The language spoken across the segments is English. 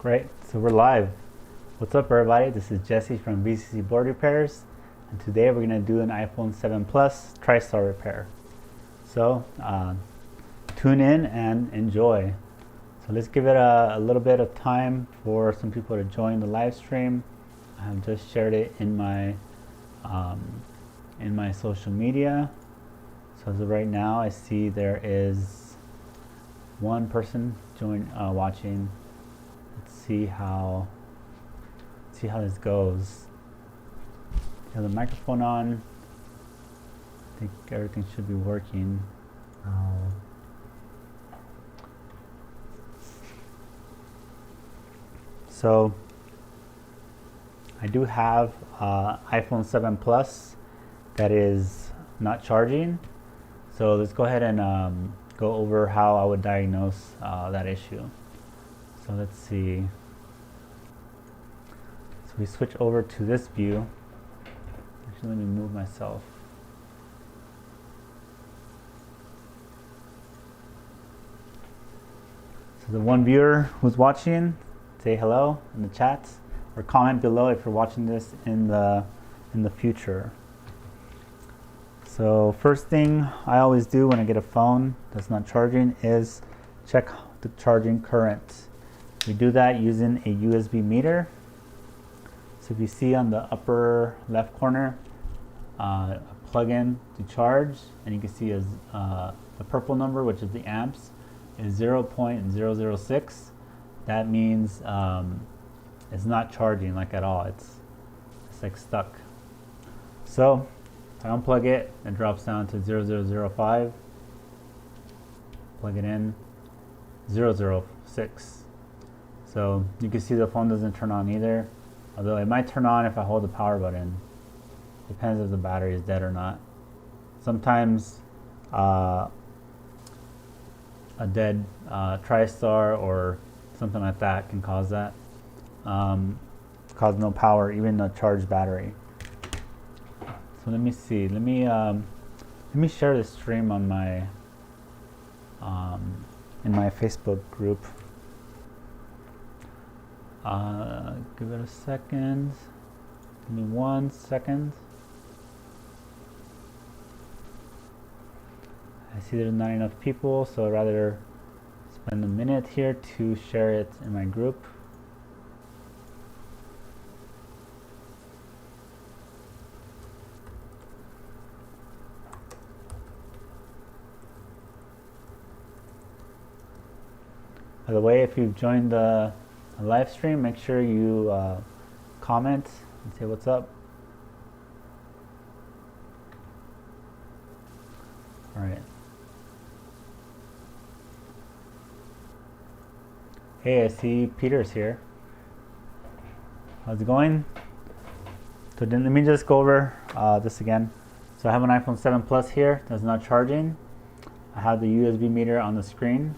Great, so we're live. What's up everybody? This is Jesse from VCC Board Repairs, and today we're going to do an iPhone 7 Plus Tristar repair. So tune in and enjoy. So let's give it a little bit of time for some people to join the live stream. I've just shared it in my social media. So as of right now, I see there is one person watching. Let's see how this goes. Have the microphone on. I think everything should be working. So I do have iPhone 7 Plus that is not charging. So let's go ahead and go over how I would diagnose that issue. So let's see. So we switch over to this view. Actually, let me move myself. So the one viewer who's watching, say hello in the chat or comment below if you're watching this in the future. So first thing I always do when I get a phone that's not charging is check the charging current. We do that using a USB meter. So if you see on the upper left corner, a plug-in to charge, and you can see the purple number, which is the amps, is 0.006. That means it's not charging like at all. It's like stuck. So if I unplug it, it drops down to 0005. Plug it in, 006. So you can see the phone doesn't turn on either, although it might turn on if I hold the power button. Depends if the battery is dead or not. Sometimes a dead Tristar or something like that can cause that. Cause no power, even a charged battery. So let me see. Let me share the stream on my in my Facebook group. Give it a second. Give me 1 second. I see there's not enough people, so I'd rather spend a minute here to share it in my group. By the way, if you've joined the live stream, make sure you comment and say what's up. All right. Hey, I see Peter's here. How's it going? So let me just go over this again. So I have an iPhone 7 Plus here that's not charging. I have the USB meter on the screen.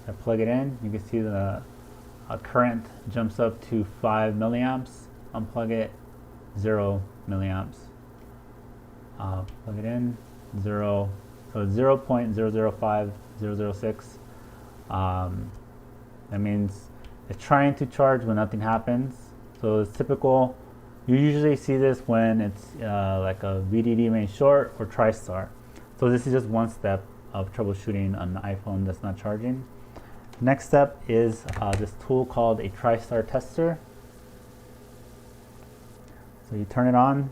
I plug it in. You can see the current jumps up to 5 milliamps. Unplug it, 0 milliamps. Plug it in, 0. So 0.005006. That means it's trying to charge when nothing happens. So it's typical. You usually see this when it's like a VDD main short or Tristar. So this is just one step of troubleshooting an iPhone that's not charging. Next step is this tool called a Tristar Tester. So you turn it on,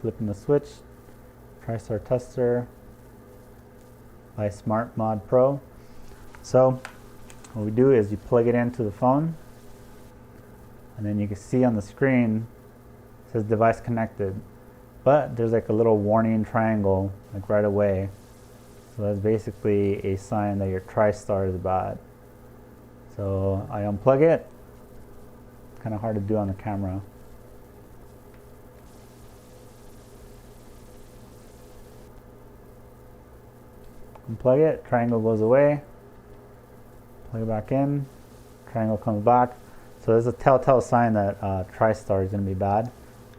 flipping the switch, Tristar Tester by Smart Mod Pro. So what we do is you plug it into the phone, and then you can see on the screen it says device connected, but there's like a little warning triangle like right away. So that's basically a sign that your Tristar is bad. So I unplug it. Kind of hard to do on the camera. Unplug it, triangle goes away. Plug it back in, triangle comes back. So there's a telltale sign that Tristar is going to be bad.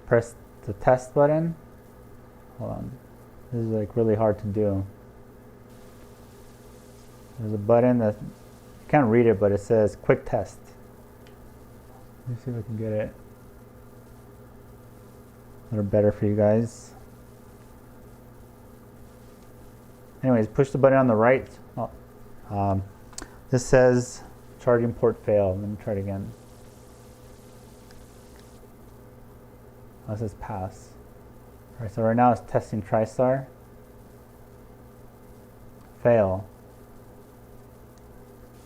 Press the test button. Hold on. This is like really hard to do. There's a button that you can't read it, but it says quick test. Let me see if I can get it a little better for you guys. Anyways, push the button on the right. Oh, this says charging port failed. Let me try it again. Oh, it says pass. Alright, so right now it's testing Tristar. Fail.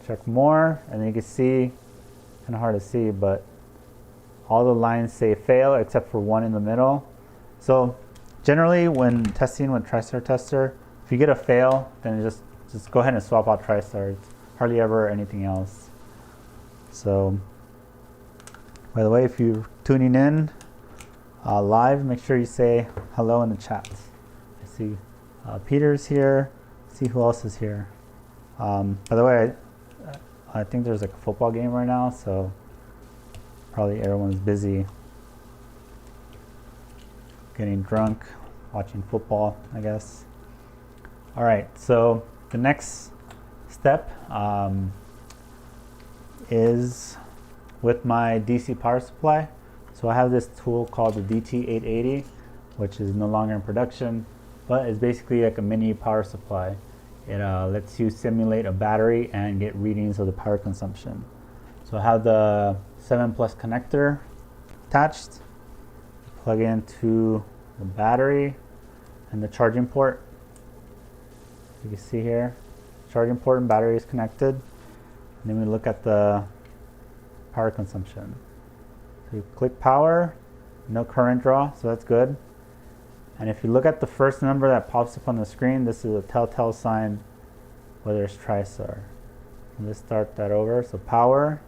Check more, and then you can see, kind of hard to see, but all the lines say fail except for one in the middle. So generally when testing with Tristar Tester, if you get a fail, then just go ahead and swap out Tristar. It's hardly ever anything else. So, by the way, if you're tuning in live, make sure you say hello in the chat. I see Peter's here. See who else is here. By the way, I think there's like a football game right now, so probably everyone's busy getting drunk, watching football, I guess. All right, so the next step is with my DC power supply. So I have this tool called the DT880, which is no longer in production, but it's basically like a mini power supply. It lets you simulate a battery and get readings of the power consumption. So I have the 7+ connector attached, plug into the battery and the charging port. You can see here, charging port and battery is connected. And then we look at the power consumption. So you click power, no current draw, so that's good. And if you look at the first number that pops up on the screen, this is a telltale sign whether it's Tristar. Let's start that over. So power,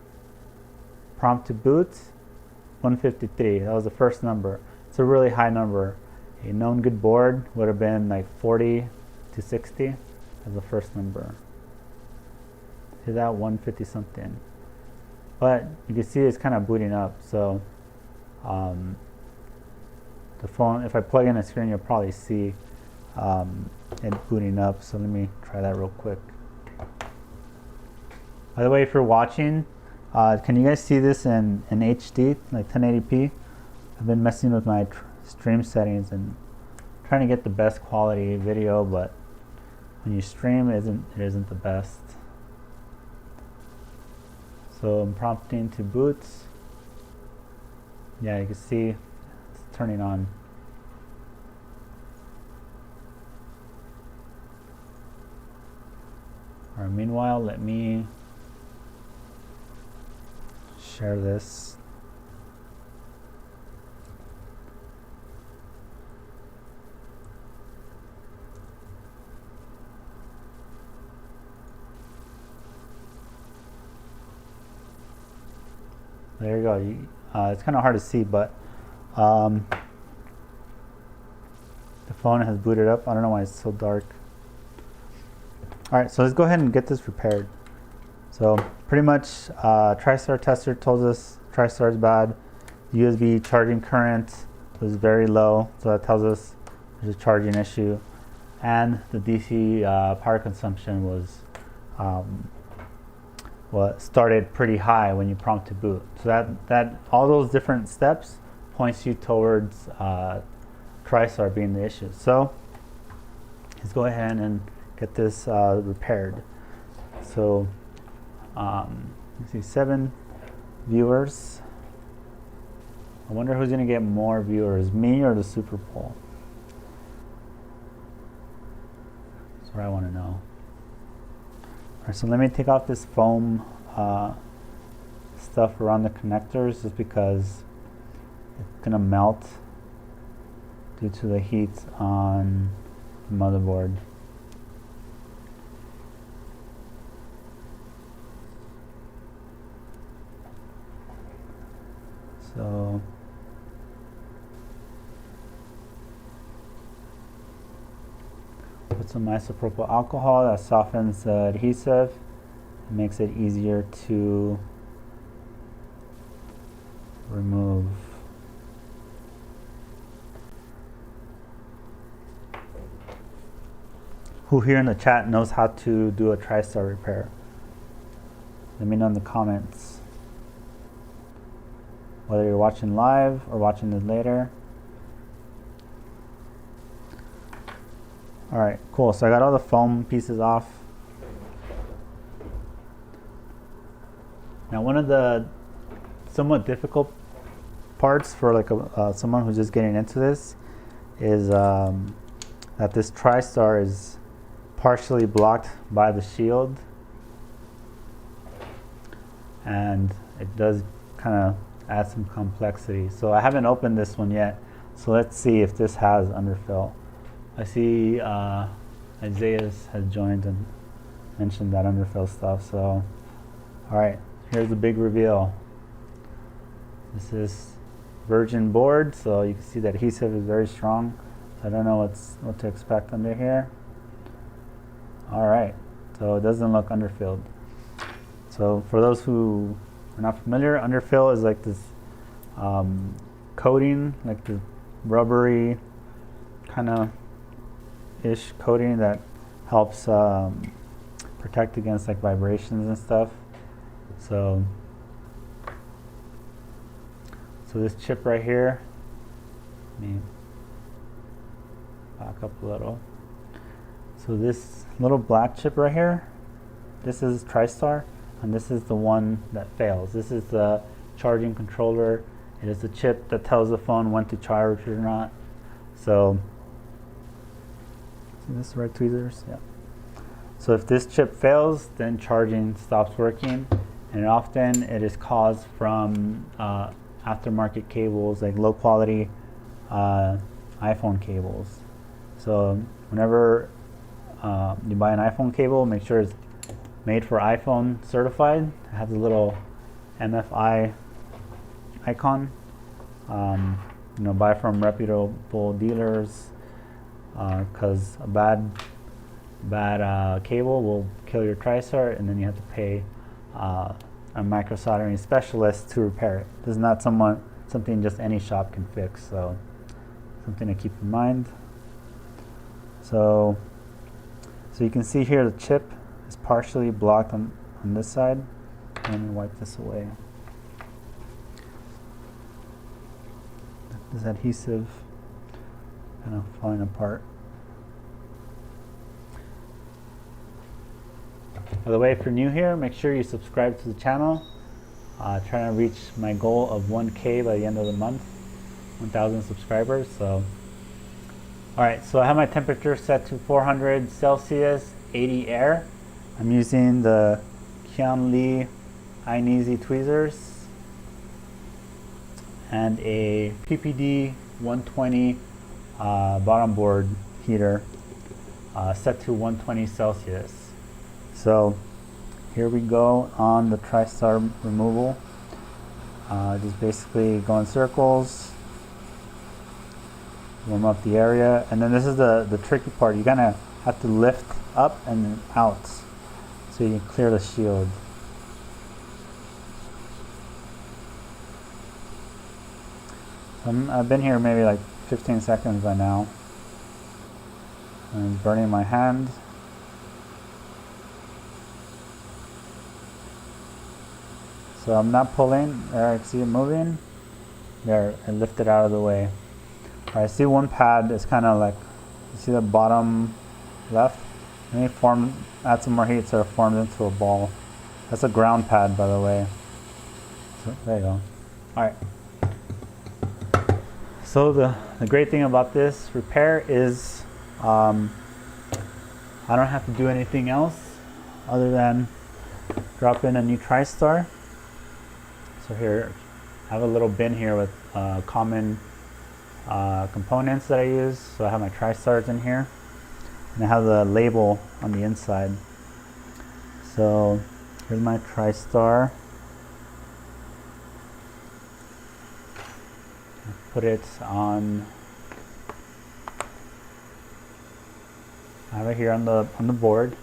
prompt to boot, 153. That was the first number. It's a really high number. A known good board would have been like 40 to 60 as the first number. See that, 150 something. But you can see it's kind of booting up. So the phone, if I plug in a screen, you'll probably see it booting up. So let me try that real quick. By the way, if you're watching, can you guys see this in HD, like 1080p? I've been messing with my stream settings and trying to get the best quality video, but when you stream, it isn't the best. So I'm prompting to boot. Yeah, you can see it's turning on. All right, meanwhile, let me share this. There you go. It's kind of hard to see, but the phone has booted up. I don't know why it's so dark. All right, so let's go ahead and get this repaired. So pretty much Tristar Tester told us Tristar is bad. USB charging current was very low, so that tells us there's a charging issue. And the DC power consumption was started pretty high when you prompt to boot. So that all those different steps points you towards Tristar being the issue. So let's go ahead and get this repaired. So let's see, 7 viewers. I wonder who's gonna get more viewers, me or the Super Bowl? That's what I want to know. All right, so let me take off this foam stuff around the connectors, just because it's gonna melt due to the heat on the motherboard. So put some isopropyl alcohol that softens the adhesive. It makes it easier to remove. Who here in the chat knows how to do a Tristar repair? Let me know in the comments. whether you're watching live or watching this later. Alright, cool. So I got all the foam pieces off. Now one of the somewhat difficult parts for like someone who's just getting into this is that this Tristar is partially blocked by the shield, and it does kind of add some complexity. So I haven't opened this one yet, so let's see if this has underfill. I see Isaiah has joined and mentioned that underfill stuff. So, all right, here's the big reveal. This is virgin board, so you can see that adhesive is very strong. So I don't know what to expect under here. All right, so it doesn't look underfilled. So for those who are not familiar, underfill is like this coating, like the rubbery kind of ish coating that helps protect against like vibrations and stuff. So this chip right here, let me back up a little. So this little black chip right here, this is Tristar, and this is the one that fails. This is the charging controller. It is the chip that tells the phone when to charge or not. So, is this the right tweezers? Yeah. So if this chip fails, then charging stops working, and often it is caused from aftermarket cables, like low quality iPhone cables. So whenever you buy an iPhone cable, make sure it's made for iPhone certified. It has a little MFI icon. Buy from reputable dealers, because a bad cable will kill your Tristar, and then you have to pay a microsoldering specialist to repair it. This is not something just any shop can fix, so something to keep in mind. So you can see here the chip is partially blocked on this side. Let me wipe this away. This adhesive kind of falling apart. By the way, if you're new here, make sure you subscribe to the channel. Trying to reach my goal of 1K by the end of the month, 1,000 subscribers. So, all right, so I have my temperature set to 400 Celsius, 80 air. I'm using the Kian Lee iNeasy tweezers and a PPD 120 bottom board heater set to 120 Celsius. So here we go on the Tristar Removal. Just basically go in circles, warm up the area, and then this is the tricky part. You're gonna have to lift up and then out so you can clear the shield. I've been here maybe like 15 seconds by now. I'm burning my hand. So I'm not pulling. There, I see it moving. There, I lift it out of the way. I see one pad is kind of like, you see the bottom left? Let me add some more heat so it forms into a ball. That's a ground pad, by the way. So, there you go. All right. So the great thing about this repair is I don't have to do anything else other than drop in a new Tristar. So here, I have a little bin here with common components that I use. So I have my Tristars in here, and I have the label on the inside. So here's my Tristar. Put it on. I have it here on the board.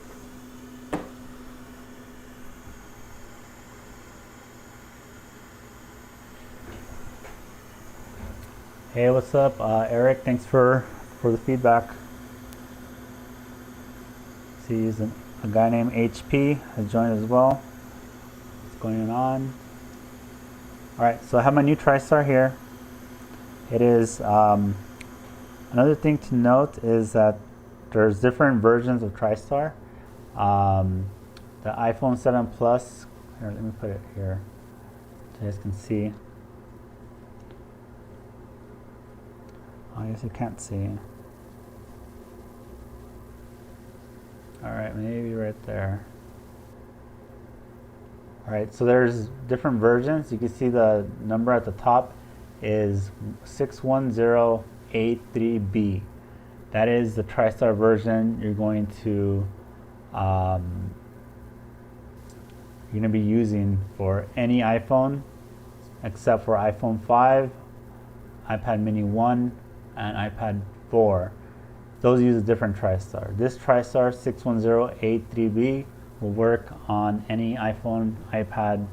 Hey, what's up, Eric? Thanks for the feedback. See, a guy named HP has joined as well. What's going on? All right, so I have my new Tristar here. It is, another thing to note is that there's different versions of Tristar. The iPhone 7 Plus, here, let me put it here so you guys can see. I guess you can't see. All right, maybe right there. All right, so there's different versions. You can see the number at the top is 610A3B. That is the Tristar version you're going to be using for any iPhone except for iPhone 5, iPad mini 1, and iPad 4. Those use a different Tristar. This Tristar 610A3B will work on any iPhone, iPad,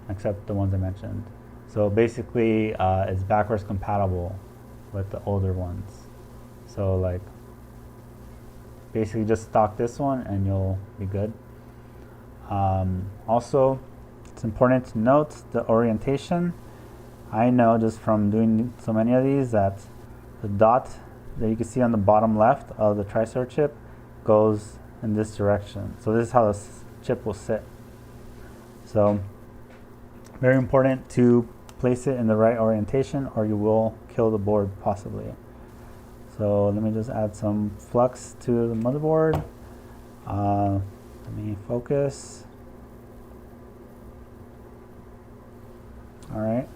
except the ones I mentioned. So basically, it's backwards compatible with the older ones. So like, basically just stock this one and you'll be good. Also, it's important to note the orientation. I know just from doing so many of these that the dot that you can see on the bottom left of the Tristar chip goes in this direction. So this is how this chip will sit. So very important to place it in the right orientation or you will kill the board possibly. So let me just add some flux to the motherboard. Let me focus. All right.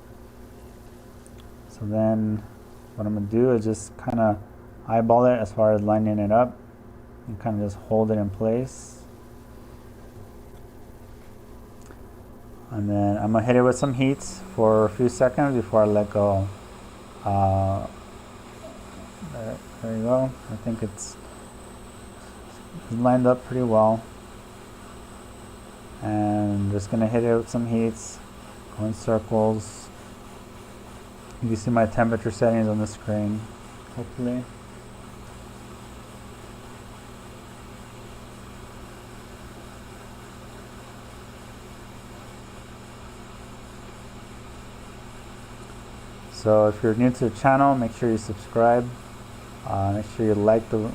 So then what I'm gonna do is just kind of eyeball it as far as lining it up and kind of just hold it in place. And then I'm gonna hit it with some heat for a few seconds before I let go. There you go. I think it's lined up pretty well. And I'm just gonna hit it with some heats, go in circles. You can see my temperature settings on the screen, hopefully. So if you're new to the channel, make sure you subscribe. Make sure you like the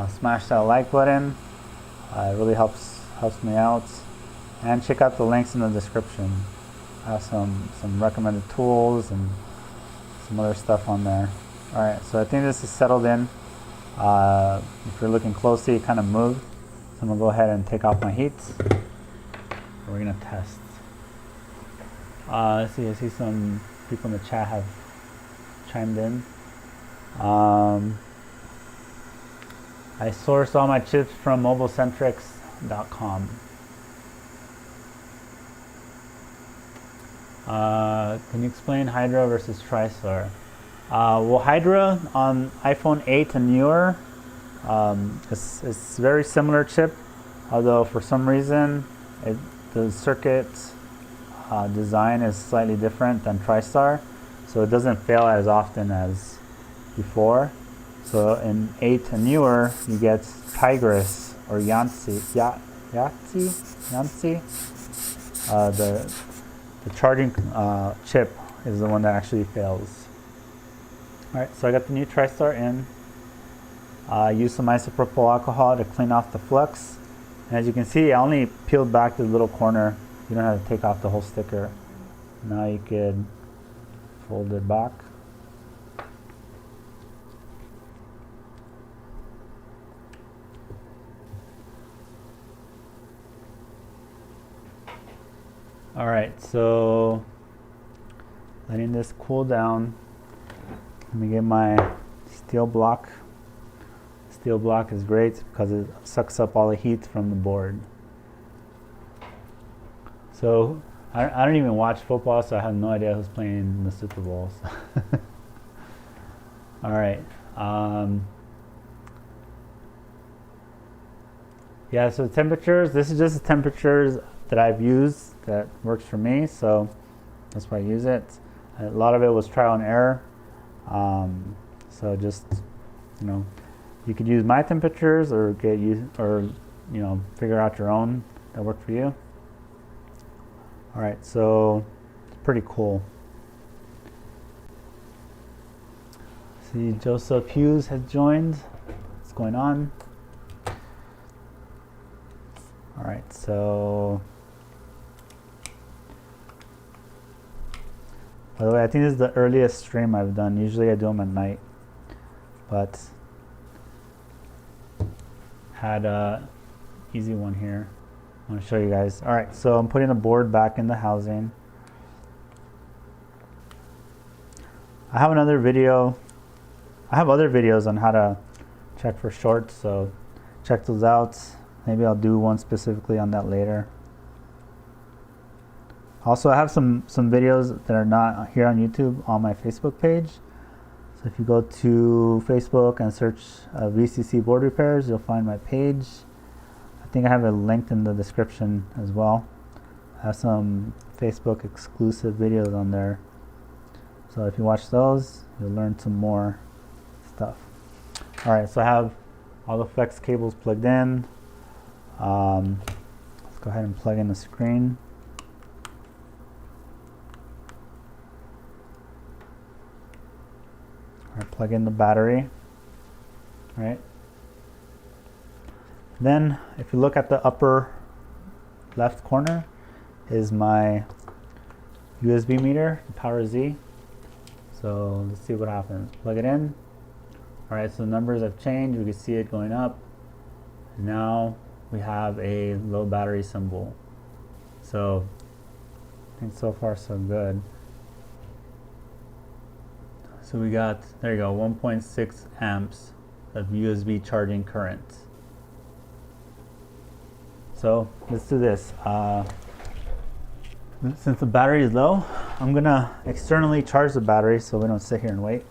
smash that like button. It really helps me out. And check out the links in the description. I have some recommended tools and some other stuff on there. All right, so I think this is settled in. If you're looking closely, it kind of moved. So I'm gonna go ahead and take off my heat. We're gonna test. Let's see, I see some people in the chat have chimed in. I source all my chips from mobilecentrics.com. Can you explain Hydra versus Tristar? Well, Hydra on iPhone 8 and newer, it's a very similar chip, although for some reason the circuit design is slightly different than Tristar, so it doesn't fail as often as before. So in 8 and newer, you get Tigris or Yancy. The charging chip is the one that actually fails. All right, so I got the new Tristar in. Use some isopropyl alcohol to clean off the flux. And as you can see, I only peeled back the little corner. You don't have to take off the whole sticker. Now you could fold it back. All right, so letting this cool down. Let me get my steel block. Steel block is great because it sucks up all the heat from the board. So I don't even watch football, so I have no idea who's playing in the Super Bowl. So. All right. Yeah, so temperatures, this is just the temperatures that I've used that works for me, so that's why I use it. A lot of it was trial and error. So just, you could use my temperatures or figure out your own that work for you. All right, so pretty cool. See, Joseph Hughes has joined. What's going on? All right, so by the way, I think this is the earliest stream I've done. Usually I do them at night, but had a easy one here. I want to show you guys. All right, so I'm putting the board back in the housing. I have another video. I have other videos on how to check for shorts, so check those out. Maybe I'll do one specifically on that later. Also, I have some videos that are not here on YouTube on my Facebook page. So if you go to Facebook and search VCC board repairs, you'll find my page. I think I have it linked in the description as well. I have some Facebook exclusive videos on there. So if you watch those, you'll learn some more stuff. All right, so I have all the flex cables plugged in. Let's go ahead and plug in the screen. All right, plug in the battery. All right. Then, if you look at the upper left corner, is my USB meter, the power Z. So let's see what happens. Plug it in. All right, so the numbers have changed. We can see it going up. And now we have a low battery symbol. So I think so far so good. So we got, there you go, 1.6 amps of USB charging current. So let's do this. Since the battery is low, I'm gonna externally charge the battery so we don't sit here and wait.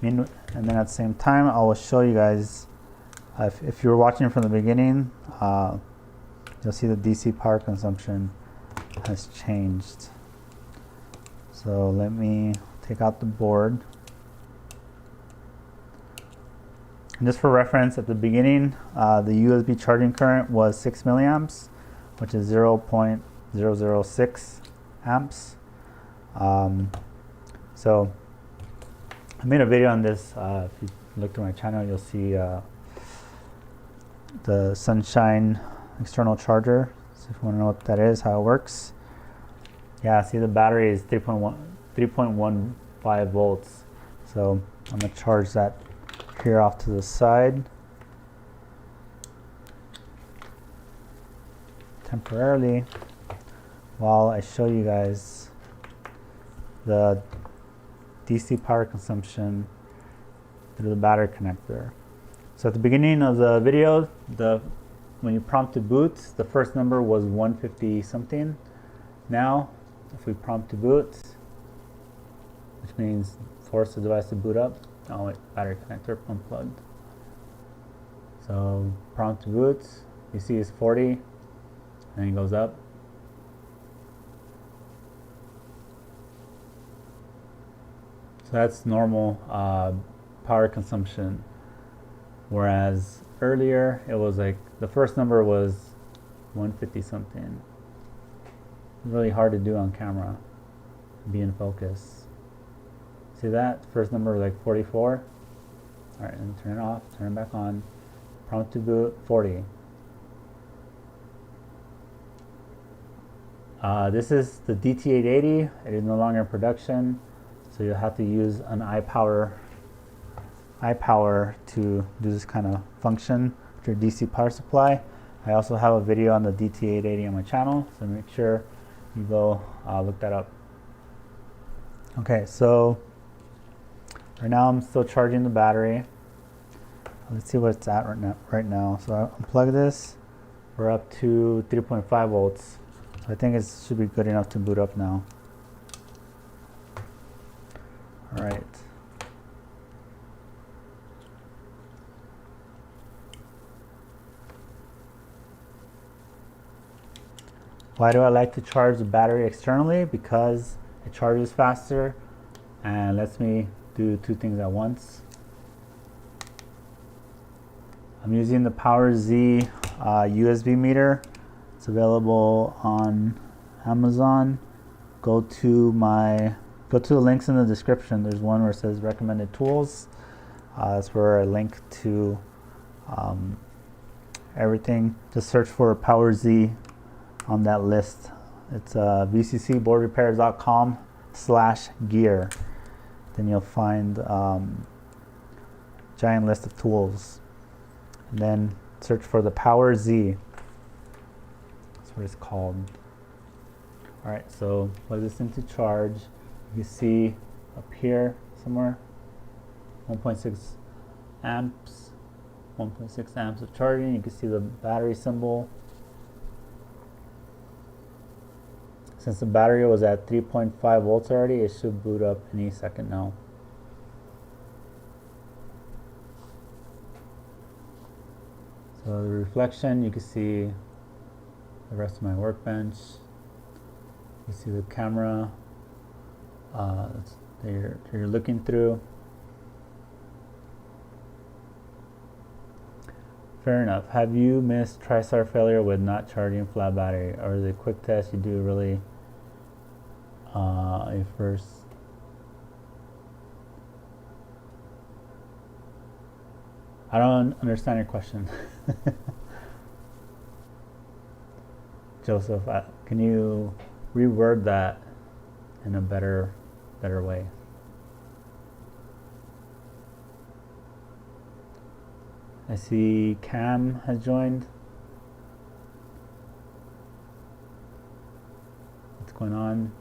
And then at the same time, I will show you guys, if you were watching from the beginning, you'll see the DC power consumption has changed. So let me take out the board. And just for reference, at the beginning, the USB charging current was 6 milliamps, which is 0.006 amps. So I made a video on this. If you look to my channel, you'll see the Sunshine external charger. So if you want to know what that is, how it works. Yeah, see the battery is 3.15 volts. So I'm gonna charge that here off to the side temporarily while I show you guys the DC power consumption through the battery connector. So at the beginning of the video, when you prompt to boot, the first number was 150 something. Now, if we prompt to boot, which means force the device to boot up. Oh wait, battery connector unplugged. So prompt to boot, you see is 40, and it goes up. So that's normal power consumption. Whereas earlier it was like the first number was 150 something. Really hard to do on camera, be in focus. See that? First number was like 44. All right, and turn it off, turn it back on. Prompt to boot, 40. This is the DT880. It is no longer in production, so you'll have to use an iPower to do this kind of function with your DC power supply. I also have a video on the DT880 on my channel, so make sure you go look that up. Okay, so right now I'm still charging the battery. Let's see what it's at right now. So I unplug this. We're up to 3.5 volts. So I think it should be good enough to boot up now. All right. Why do I like to charge the battery externally? Because it charges faster and lets me do two things at once. I'm using the Power Z USB meter. It's available on Amazon. go to the links in the description. There's one where it says recommended tools. That's where I link to everything. Just search for Power Z on that list. It's vccboardrepairs.com/gear. Then you'll find giant list of tools. And then search for the Power Z. That's what it's called. Alright, so plug this into charge. You can see up here somewhere 1.6 amps. 1.6 amps of charging. You can see the battery symbol. Since the battery was at 3.5 volts already, it should boot up any second now. So the reflection, you can see the rest of my workbench. You see the camera that you're looking through. Fair enough. Have you missed Tristar failure with not charging flat battery, or is it a quick test you do really first? I don't understand your question. Joseph, can you reword that in a better way? I see Cam has joined. What's going on?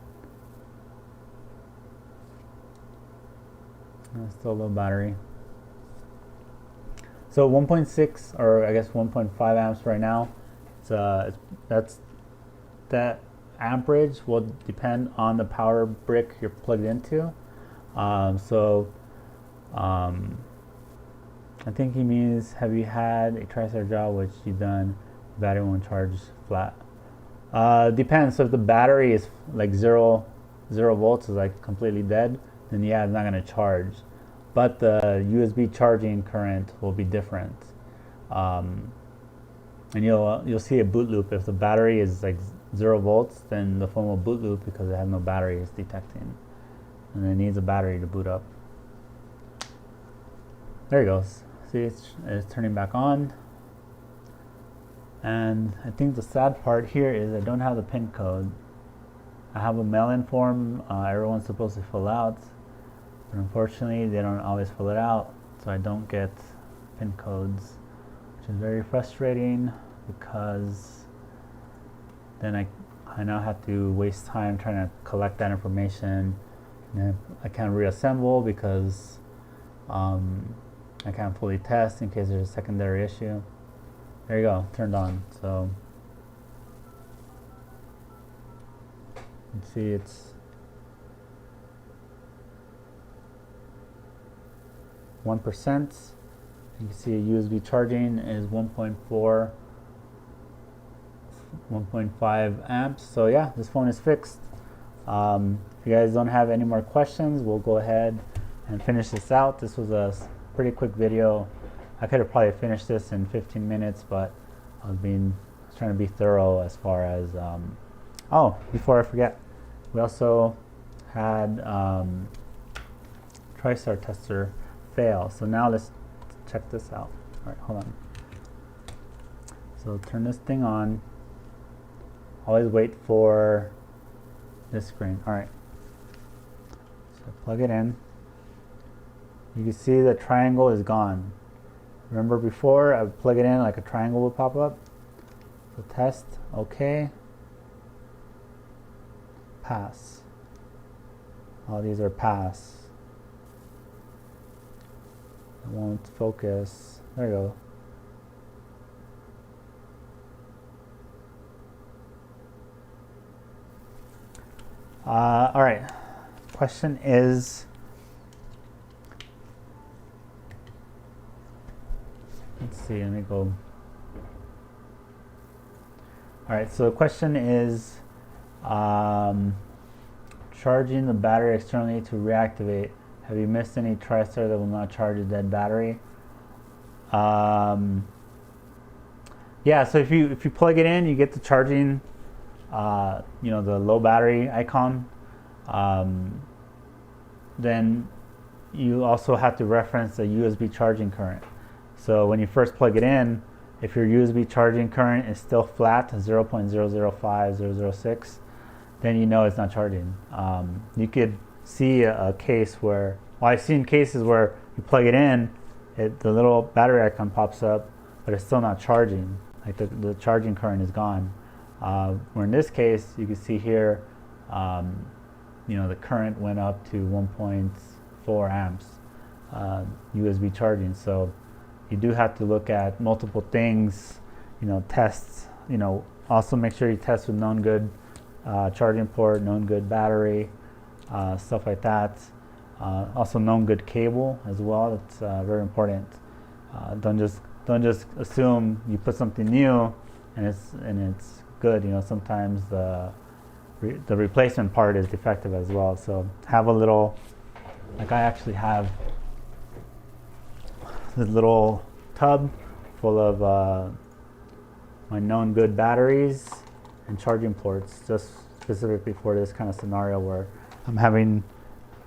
Still low battery. So 1.6, or I guess 1.5 amps right now. That amperage will depend on the power brick you're plugged into. I think he means, have you had a Tristar job which you've done, the battery won't charge flat? Depends. So if the battery is like zero volts, is like completely dead, then yeah, it's not going to charge. But the USB charging current will be different. And you'll see a boot loop. If the battery is like 0 volts, then the phone will boot loop because it has no battery it's detecting. And it needs a battery to boot up. There it goes. See, it's turning back on. And I think the sad part here is I don't have the PIN code. I have a mail-in form everyone's supposed to fill out, but unfortunately they don't always fill it out, so I don't get PIN codes, which is very frustrating because then I now have to waste time trying to collect that information, and then I can't reassemble because I can't fully test in case there's a secondary issue. There you go, turned on. So you can see it's 1%. You can see a USB charging is 1.5 amps. So yeah, this phone is fixed. If you guys don't have any more questions, we'll go ahead and finish this out. This was a pretty quick video. I could have probably finished this in 15 minutes, but I was trying to be thorough as far as oh, before I forget, we also had Tristar tester fail. So now let's check this out. All right, hold on. So turn this thing on. Always wait for this screen. All right. So plug it in. You can see the triangle is gone. Remember before I would plug it in like a triangle would pop up? So test, okay. Pass. All these are pass. It won't focus. There you go. All right. Question is, let's see, let me go. All right, so the question is, charging the battery externally to reactivate. Have you missed any Tristar that will not charge a dead battery? Yeah, so if you plug it in, you get the charging, the low battery icon then you also have to reference the USB charging current. So when you first plug it in, if your USB charging current is still flat, 0.005, 006, then you know it's not charging. You could see a case where, well, I've seen cases where you plug it in, the little battery icon pops up, but it's still not charging. Like the charging current is gone. Where in this case, you can see here, the current went up to 1.4 amps USB charging. So you do have to look at multiple things, tests. Also make sure you test with known good charging port, known good battery, stuff like that. Also known good cable as well. It's very important. Don't just assume you put something new and it's good. Sometimes the replacement part is defective as well. So have a little, like I actually have this little tub full of my known good batteries and charging ports, just specifically for this kind of scenario where I'm having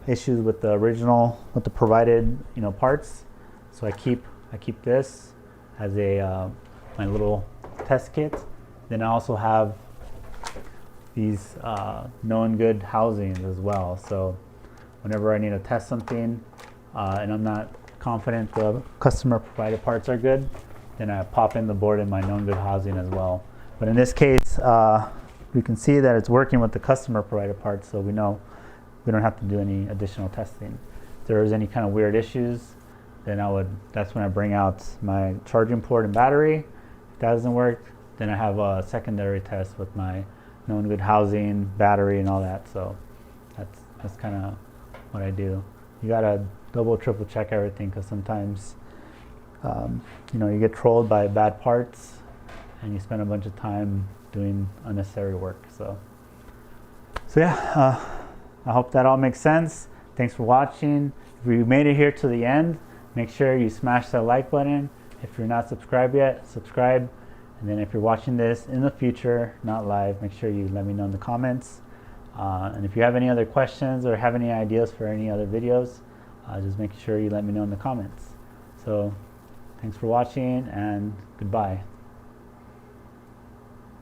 issues with the provided parts. So I keep this as a my little test kit. Then I also have these known good housings as well. So whenever I need to test something and I'm not confident the customer provided parts are good, then I pop in the board in my known good housing as well. But in this case, we can see that it's working with the customer provided parts, so we know we don't have to do any additional testing. If there's any kind of weird issues, then that's when I bring out my charging port and battery. If that doesn't work, then I have a secondary test with my known good housing, battery, and all that. So that's kind of what I do. You gotta double, triple check everything, because sometimes you get trolled by bad parts and you spend a bunch of time doing unnecessary work. So yeah, I hope that all makes sense. Thanks for watching. If you made it here to the end, make sure you smash that like button. If you're not subscribed yet, subscribe. And then if you're watching this in the future, not live, make sure you let me know in the comments. And if you have any other questions or have any ideas for any other videos, just make sure you let me know in the comments. So thanks for watching, and goodbye.